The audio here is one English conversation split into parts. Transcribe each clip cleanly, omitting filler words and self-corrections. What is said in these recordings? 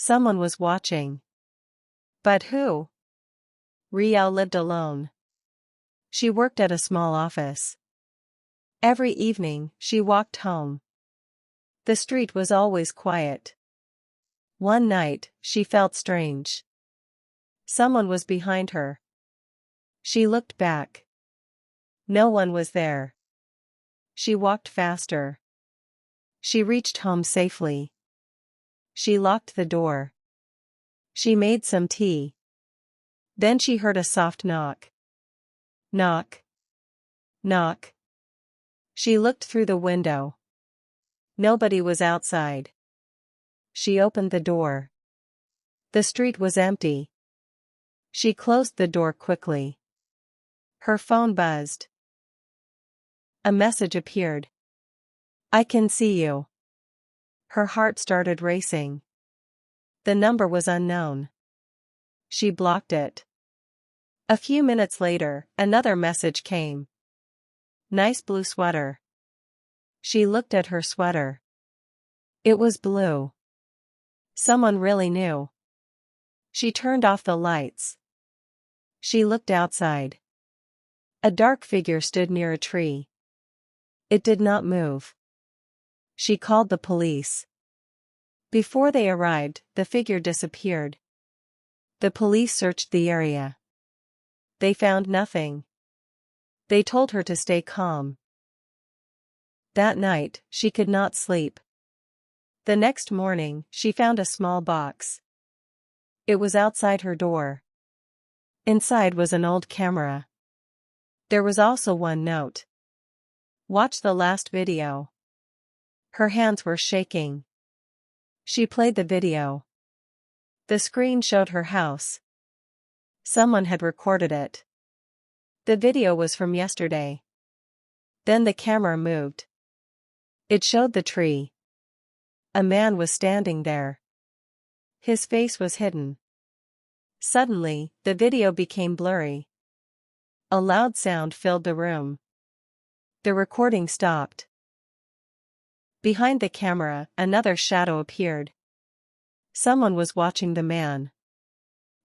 Someone was watching. But who? Riel lived alone. She worked at a small office. Every evening, she walked home. The street was always quiet. One night, she felt strange. Someone was behind her. She looked back. No one was there. She walked faster. She reached home safely. She locked the door. She made some tea. Then she heard a soft knock. Knock. Knock. She looked through the window. Nobody was outside. She opened the door. The street was empty. She closed the door quickly. Her phone buzzed. A message appeared. I can see you. Her heart started racing. The number was unknown. She blocked it. A few minutes later, another message came. Nice blue sweater. She looked at her sweater. It was blue. Someone really knew. She turned off the lights. She looked outside. A dark figure stood near a tree. It did not move. She called the police. Before they arrived, the figure disappeared. The police searched the area. They found nothing. They told her to stay calm. That night, she could not sleep. The next morning, she found a small box. It was outside her door. Inside was an old camera. There was also one note. Watch the last video. Her hands were shaking. She played the video. The screen showed her house. Someone had recorded it. The video was from yesterday. Then the camera moved. It showed the tree. A man was standing there. His face was hidden. Suddenly, the video became blurry. A loud sound filled the room. The recording stopped. Behind the camera, another shadow appeared. Someone was watching the man.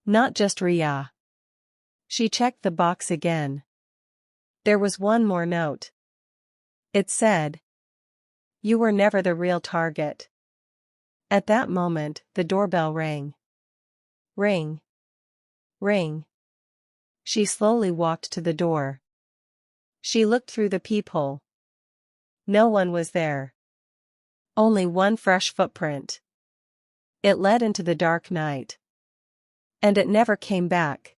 Not just Ria. She checked the box again. There was one more note. It said, "You were never the real target." At that moment, the doorbell rang. Ring. Ring. She slowly walked to the door. She looked through the peephole. No one was there. Only one fresh footprint. It led into the dark night. And it never came back.